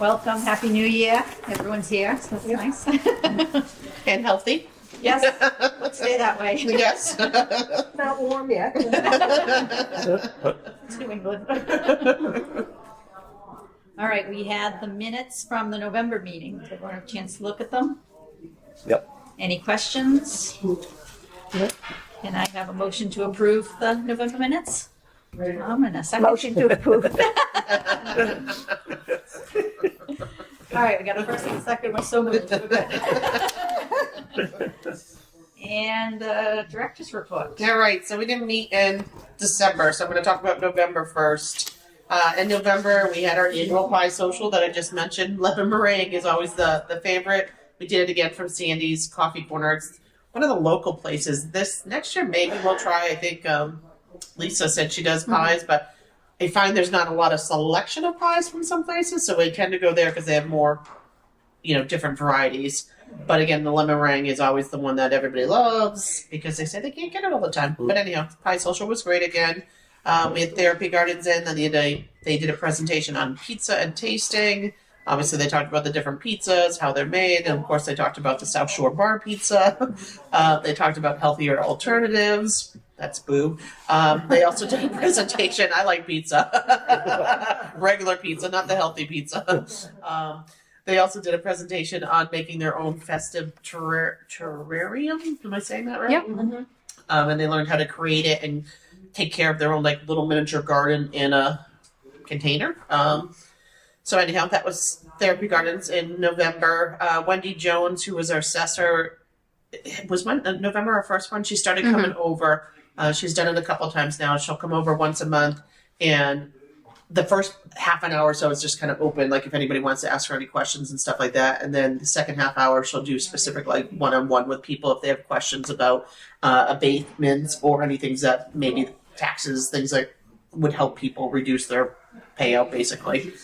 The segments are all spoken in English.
welcome. Happy New Year. Everyone's here, so that's nice. And healthy. Yes, let's stay that way. Yes. Not warm yet. New England. All right, we had the minutes from the November meeting. Did everyone have a chance to look at them? Yep. Any questions? Can I have a motion to approve the November minutes? I'm in a second. Motion to approve. All right, we got a first and a second. We're so moved. We're good. And the director's report. All right, so we didn't meet in December, so I'm going to talk about November first. In November, we had our annual pie social that I just mentioned. Lemon meringue is always the favorite. We did it again from Sandy's Coffee Corner. It's one of the local places. This next year, maybe we'll try. I think Lisa said she does pies, but I find there's not a lot of selection of pies from some places, so we tend to go there because they have more, different varieties. But again, the lemon meringue is always the one that everybody loves because they say they can't get it all the time. But anyhow, pie social was great again. We had Therapy Gardens in, and the other day they did a presentation on pizza and tasting. Obviously, they talked about the different pizzas, how they're made, and of course, they talked about the South Shore Bar Pizza. They talked about healthier alternatives. That's boo. They also did a presentation. I like pizza, regular pizza, not the healthy pizza. They also did a presentation on making their own festive terrarium. Am I saying that right? Yep. Mm-hmm. And they learned how to create it and take care of their own little miniature garden in a container. So anyhow, that was Therapy Gardens in November. Wendy Jones, who was our assessor, was November our first one. She started coming over. She's done it a couple times now. She'll come over once a month, and the first half an hour or so is just kind of open, like if anybody wants to ask her any questions and stuff like that. And then the second half hour, she'll do specific one-on-one with people if they have questions about abatements or anything that maybe taxes, things that would help people reduce their payout, basically.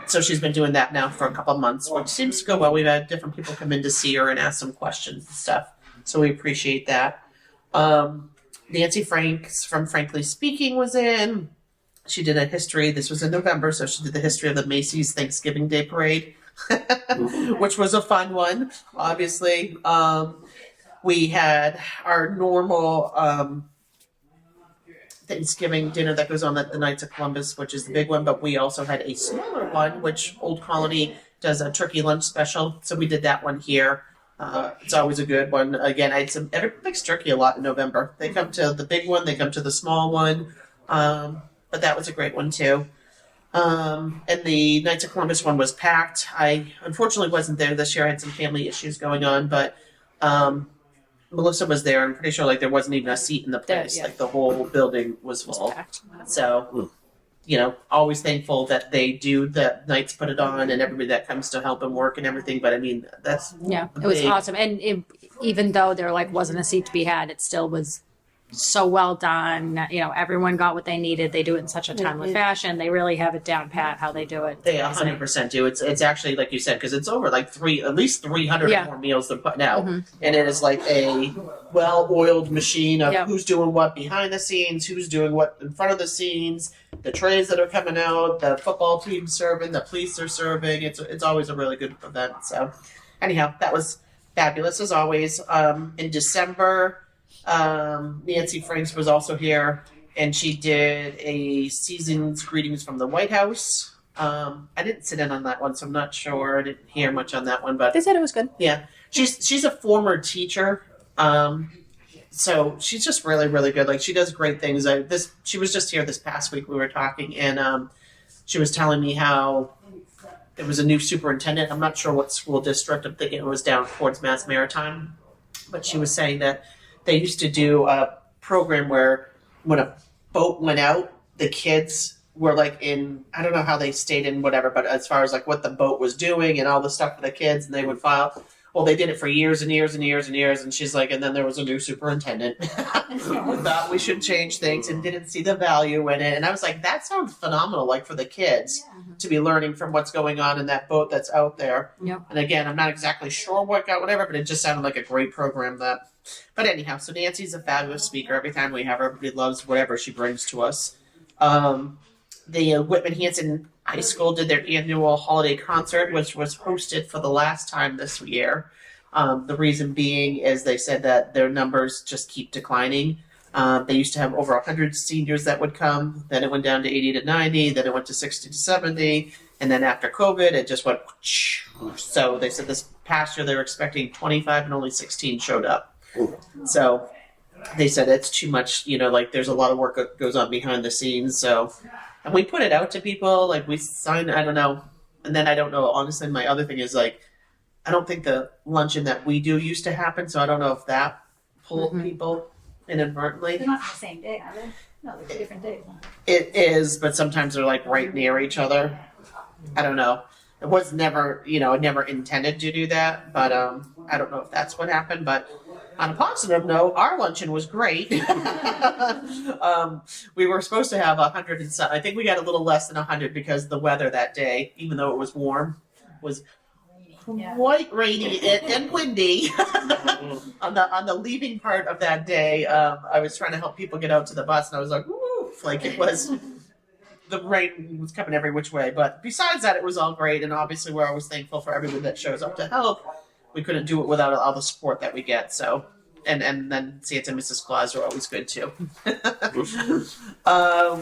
So she's been doing that now for a couple of months, which seems to go well. We've had different people come in to see her and ask some questions and stuff. So we appreciate that. Nancy Franks from Frankly Speaking was in. She did a history. This was in November, so she did the history of the Macy's Thanksgiving Day Parade, which was a fun one, obviously. We had our normal Thanksgiving dinner that goes on at the Knights of Columbus, which is the big one, but we also had a smaller one, which Old Colony does a turkey lunch special, so we did that one here. It's always a good one. Again, everybody likes turkey a lot in November. They come to the big one, they come to the small one, but that was a great one too. And the Knights of Columbus one was packed. I unfortunately wasn't there this year. I had some family issues going on, but Melissa was there. I'm pretty sure there wasn't even a seat in the place. Yeah. The whole building was full. Packed. So, always thankful that they do, that Knights put it on and everybody that comes to help and work and everything. But I mean, that's Yeah, it was awesome. And even though there wasn't a seat to be had, it still was so well done. Everyone got what they needed. They do it in such a timely fashion. They really have it down pat how they do it. They 100% do. It's actually, like you said, because it's over at least 300 Yeah. more meals they're putting out. And it is like a well-oiled machine of who's doing what behind the scenes, who's doing what in front of the scenes, the trays that are coming out, the football team serving, the police are serving. It's always a really good event. So anyhow, that was fabulous as always. In December, Nancy Franks was also here, and she did a season's greetings from the White House. I didn't sit in on that one, so I'm not sure. I didn't hear much on that one, but They said it was good. yeah, she's a former teacher, so she's just really, really good. She does great things. She was just here this past week. We were talking, and she was telling me how there was a new superintendent. I'm not sure what school district. I'm thinking it was down towards Mass Maritime, but she was saying that they used to do a program where when a boat went out, the kids were in, I don't know how they stayed in whatever, but as far as what the boat was doing and all the stuff for the kids, and they would file. Well, they did it for years and years and years and years, and she's and then there was a new superintendent who thought we should change things and didn't see the value in it. And I was like, that sounds phenomenal, for the kids to be learning from what's going on in that boat that's out there. Yep. And again, I'm not exactly sure what got whatever, but it just sounded like a great program But anyhow, so Nancy's a fabulous speaker. Every time we have her, everybody loves whatever she brings to us. The Whitman Hanson high school did their annual holiday concert, which was hosted for the last time this year. The reason being is they said that their numbers just keep declining. They used to have over 100 seniors that would come. Then it went down to 80 to 90. Then it went to 60 to 70. And then after COVID, it just went. So they said this past year they were expecting 25 and only 16 showed up. So they said it's too much, like there's a lot of work that goes on behind the scenes. So, and we put it out to people, like we signed, I don't know. And then I don't know, honestly, my other thing is like, I don't think the luncheon that we do used to happen. So I don't know if that pulled people inadvertently. They're not on the same day, are they? No, they're 2 different days. Huh? It is, but sometimes they're like right near each other. I don't know. It was never, never intended to do that, but I don't know if that's what happened. But on a positive note, our luncheon was great. We were supposed to have 100 and some. I think we got a little less than 100 because the weather that day, even though it was warm, was quite rainy and windy. on the leaving part of that day, I was trying to help people get out to the bus, and I was like, "Woo!" Like it was. The rain was coming every which way, but besides that, it was all great, and obviously we're always thankful for everyone that shows up to help. We couldn't do it without all the support that we get, so, and then Santa and Mrs. Claus are always good too.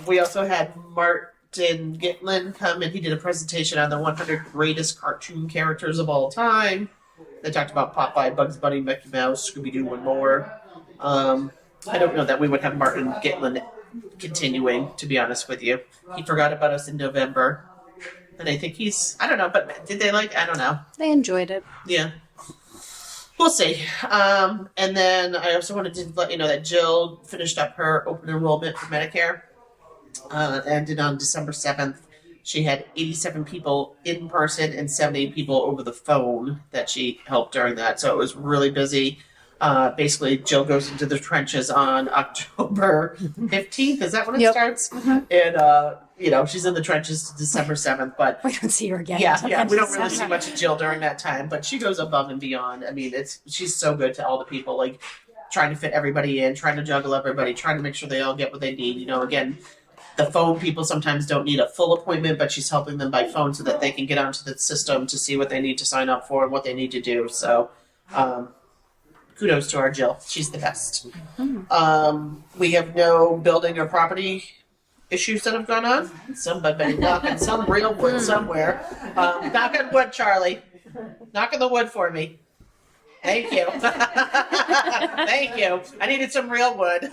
We also had Martin Gitlin come and he did a presentation on the 100 greatest cartoon characters of all time. They talked about Popeye, Bugs Bunny, Mickey Mouse, Scooby-Doo, and more. I don't know that we would have Martin Gitlin continuing, to be honest with you. He forgot about us in November. And I think I don't know, but did they I don't know. They enjoyed it. Yeah. We'll see. And then I also wanted to let you know that Jill finished up her open enrollment for Medicare. Ended on December 7th. She had 87 people in person and 70 people over the phone that she helped during that. So it was really busy. Basically, Jill goes into the trenches on October 15th. Is that when it starts? Mm-hmm. And, she's in the trenches to December 7th. But We don't see her again. yeah, we don't really see much of Jill during that time. But she goes above and beyond. I mean, she's so good to all the people, like trying to fit everybody in, trying to juggle everybody, trying to make sure they all get what they need. Again, the phone people sometimes don't need a full appointment, but she's helping them by phone so that they can get onto the system to see what they need to sign up for and what they need to do. So, kudos to our Jill. She's the best. We have no building or property issues that have gone on. Somebody knocking some real wood somewhere. Knock on wood, Charlie. Knock on the wood for me. Thank you. Thank you. I needed some real wood.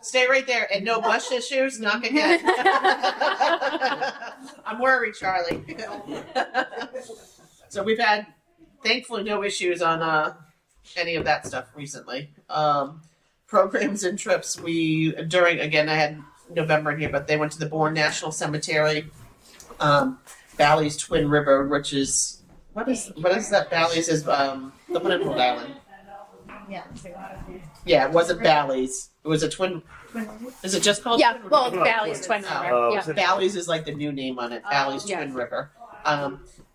Stay right there. And no bush issues? Knock again. I'm worried, Charlie. So we've had, thankfully, no issues on any of that stuff recently. Programs and trips. Again, I had November in here, but they went to the Bourne National Cemetery, Bally's Twin River, which is, what is that? Bally's is the one in Rhode Island. Yeah. Yeah, it wasn't Bally's. It was a twin. Is it just called? Yeah, Twin well, River? Bally's Twin River. Oh, Yeah. Bally's is like the new name on it. Bally's yeah. Twin River.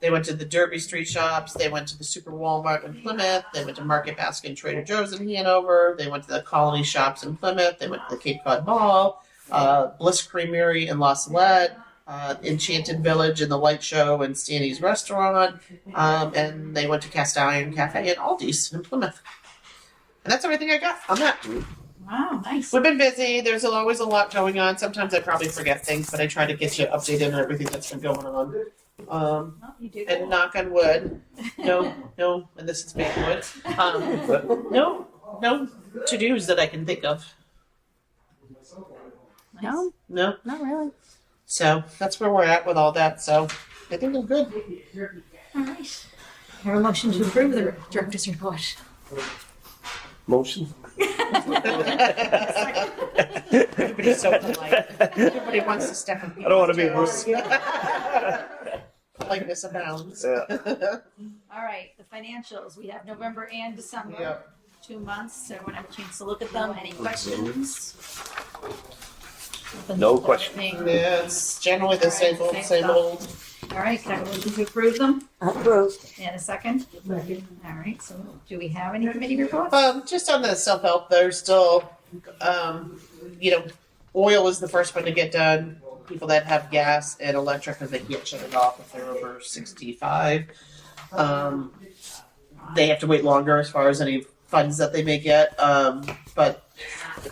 They went to the Derby Street shops. They went to the Super Walmart in Plymouth. They went to Market Basket and Trader Joe's in Hanover. They went to the Colony shops in Plymouth. They went to the Cape Cod Mall, Bliss Creamery in La Salette, Enchanted Village and the Light Show and Stanley's Restaurant, and they went to Cast Iron Cafe and Aldi's in Plymouth. And that's everything I got on that. Wow, nice. We've been busy. There's always a lot going on. Sometimes I probably forget things, but I try to get you updated on everything that's been going on. Oh, you do. And knock on wood. No, and this is fake wood. No to-dos that I can think of. No, No. not really. So that's where we're at with all that. So I think we're good. All right. I have a motion to approve the director's report. Motion. Everybody's so polite. Everybody wants to step in people's I don't want to be toes. rude. Politeness abounds. Yeah. All right, the financials. We have November and December. Yep. 2 months. Everyone have a chance to look at them. Any questions? No question. Yeah, it's generally the same old, same old. All right, can I have a motion to approve them? Approved. And a second? All right, so do we have any committee reports? Just on the self-help, there's still, oil is the first one to get done. people that have gas and electric because they can't shut it off if they're over 65. They have to wait longer as far as any funds that they may get. But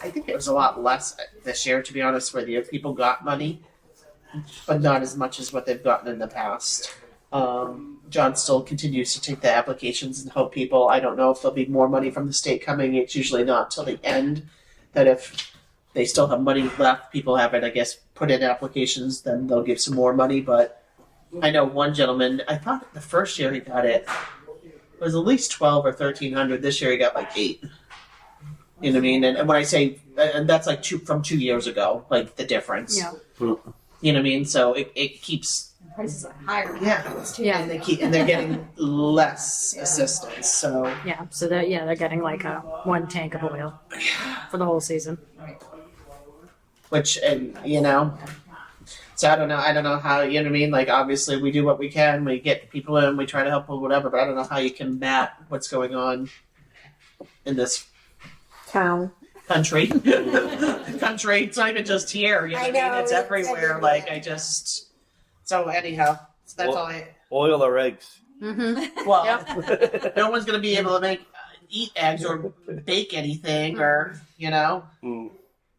I think it was a lot less this year, to be honest with you. People got money, but not as much as what they've gotten in the past. John still continues to take the applications and help people. I don't know if there'll be more money from the state coming. It's usually not till the end. That if they still have money left, people haven't, I guess, put in applications, then they'll give some more money. But I know one gentleman, I thought the first year he got it was at least 12 or 1,300. This year he got like 8. You know what I mean? And when I say, and that's like from 2 years ago, like the difference. Yeah. You know what I mean? So it keeps. Prices are higher. Yeah. And they're getting less assistance. So Yeah, so they're getting like one tank of oil for the whole season. which, and so I don't know how, you know what I mean? Like obviously we do what we can, we get people in, we try to help with whatever, but I don't know how you combat what's going on in this Town. country. Country, it's not even just here, you know what I mean? know, It's it's everywhere. Like so anyhow, so that's all I, Oil or eggs? Mm-hmm. well, no one's going to be able to eat eggs or bake anything or, Mm.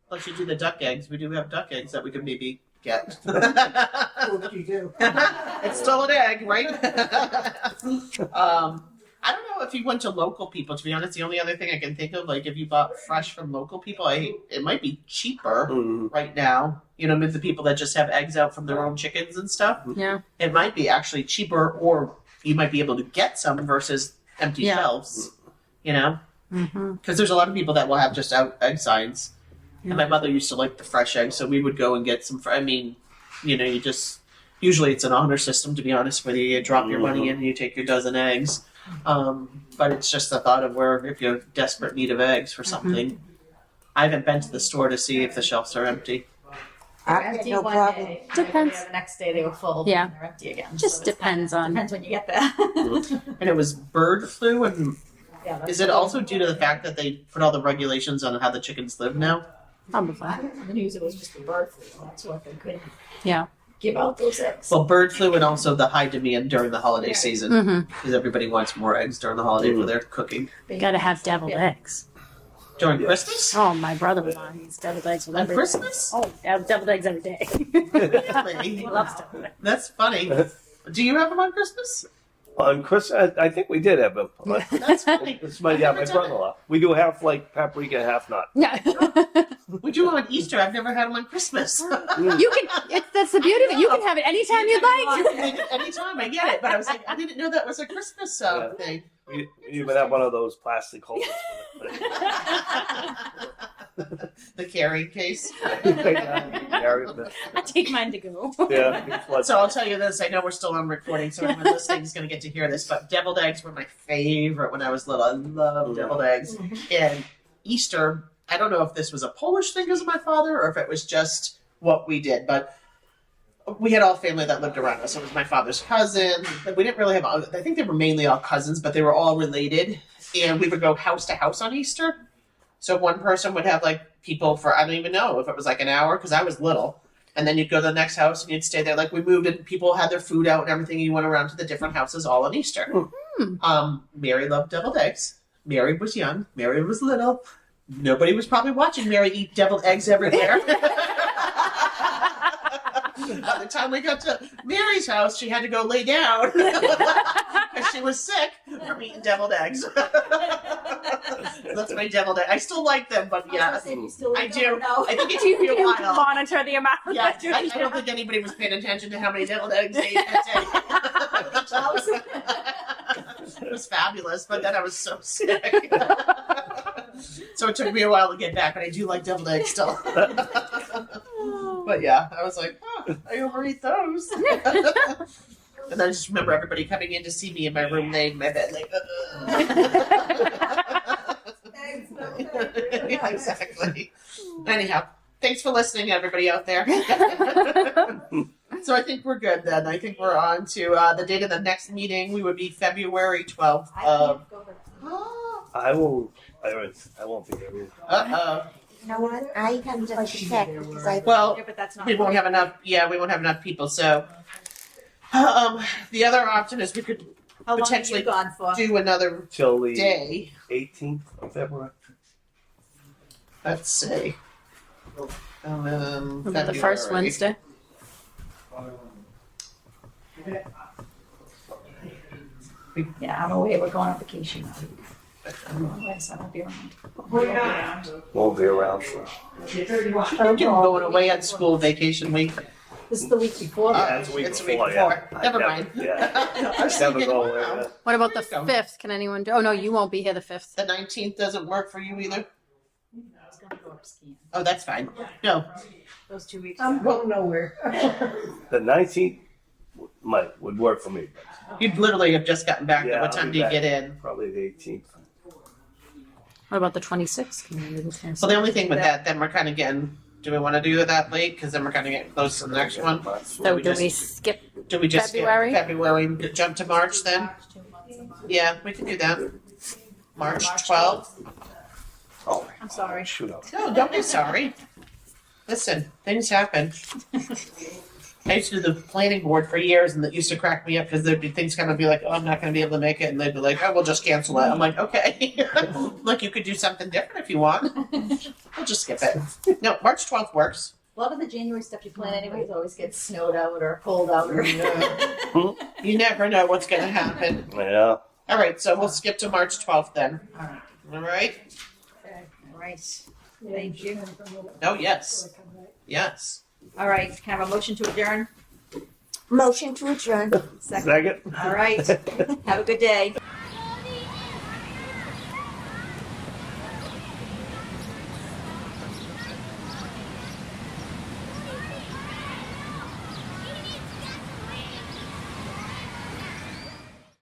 unless you do the duck eggs. We do have duck eggs that we could maybe get. What do you do? It's still an egg, right? I don't know if you went to local people, to be honest. The only other thing I can think of, like if you bought fresh from local people, it might be cheaper right now. With the people that just have eggs out from their own chickens and stuff. Yeah. It might be actually cheaper, or you might be able to get some versus empty shelves. Mm-hmm. Because there's a lot of people that will have just out egg signs. Yeah. And my mother used to like the fresh eggs, so we would go and get some. You just usually it's an honor system. To be honest with you, you drop your money in and you take your dozen eggs. But it's just the thought of where if you're desperate need of eggs for something. I haven't been to the store to see if the shelves are empty. I They're have empty no one problem. day. Depends. The next day they were full. Yeah. And they're empty again. Just So it's depends on. depends when you get there. And it was bird flu, and Yeah, that's is it also due to the fact that they put all the regulations on how the chickens live now? Probably. the news? It was just the bird flu. That's what they couldn't Yeah. give out those eggs. Well, bird flu and also the high demand during the holiday season, Mm-hmm. because everybody wants more eggs during the holiday for their cooking. Gotta have deviled eggs. During Christmas? Oh, my brother-in-law, he's deviled eggs with On everything. Christmas? Oh, deviled eggs every day. Really? He loves deviled eggs. That's funny. Do you have them on Christmas? On Christmas, I think we did have them. That's funny. It's my brother-in-law. We do half like paprika, half not. Yeah. We do them on Easter. I've never had them on Christmas. You can. That's the beauty of it. You can have it anytime you'd like. Anytime I get it, but I was like, I didn't know that was a Christmas thing. We even have one of those plastic holders. The carrying case. I take mine to go. Yeah. So I'll tell you this. I know we're still on recording, so everyone listening is going to get to hear this. But deviled eggs were my favorite when I was little. I loved deviled eggs. And Easter, I don't know if this was a Polish thing because of my father or if it was just what we did, but we had all family that lived around us. It was my father's cousin. We didn't really have, I think they were mainly all cousins, but they were all related. And we would go house to house on Easter. So one person would have like people for, I don't even know if it was like an hour because I was little. And then you'd go to the next house and you'd stay there. Like we moved and people had their food out and everything. And you went around to the different houses all on Easter. Mary loved deviled eggs. Mary was young. Mary was little. Nobody was probably watching Mary eat deviled eggs everywhere. By the time we got to Mary's house, she had to go lay down because she was sick from eating deviled eggs. That's my deviled egg. I still like them, but yeah, I do. I think it took me a while. Monitor the amount. Yeah, I don't think anybody was paying attention to how many deviled eggs they ate that day. It was fabulous, but then I was so sick. So it took me a while to get back, but I do like deviled eggs still. But yeah, I was like, oh, I overeat those. And I just remember everybody coming in to see me in my room, laying in my bed, like, yeah, exactly. Anyhow, thanks for listening, everybody out there. So I think we're good then. I think we're on to the date of the next meeting. We would be February 12th. I won't be there. Uh-oh. You know what? I have to check because I. Well, Yeah, but that's not. we won't have enough. Yeah, we won't have enough people. So, the other option is we could How long have potentially you gone for? do another Till the day. 18th of February. Let's see. What about the first February. Wednesday? Yeah, I'm away. We're going on vacation. Otherwise, I won't be around. Won't be around for. You're going away on school vacation week. This is the week before. Yeah, it's a week It's a week before, before. yeah. Never I mind. Yeah. I was Never thinking, go wow. away. What about the There you go. 5th? Can anyone do? Oh no, you won't be here the 5th. The 19th doesn't work for you either. I was gonna go up skiing. Oh, that's fine. No, Those 2 weeks. I'm going nowhere. The 19th would work for me. you'd literally have just gotten back. Yeah, What I'll time be do you back. get in? Probably the 18th. What about the 26th? Can you do the 26th? So the only thing with that, then we're kind of getting. Do we want to do it that late? Because then we're kind of getting close to the next one. So we do just- we skip? Do we just February? skip February and jump to March then? March, 2 months a month. Yeah, we can do that. March 12th. Oh, I'm sorry. shoot up. No, don't be sorry. Listen, things happen. I used to do the planning board for years, and that used to crack me up because there'd be things kind of be like, "Oh, I'm not going to be able to make it," and they'd be like, "Oh, we'll just cancel it." I'm like, "Okay." Like you could do something different if you want. We'll just skip it. No, March 12th works. A lot of the January stuff you plan anyways always gets snowed out or cold out. Or You never know what's going to happen. Yeah. All right, so we'll skip to March 12th then. All right. All right. Okay. All right. Thank you. Oh yes, yes. All right. Can I have a motion to adjourn? Motion to adjourn. Second. Second. All right. Have a good day.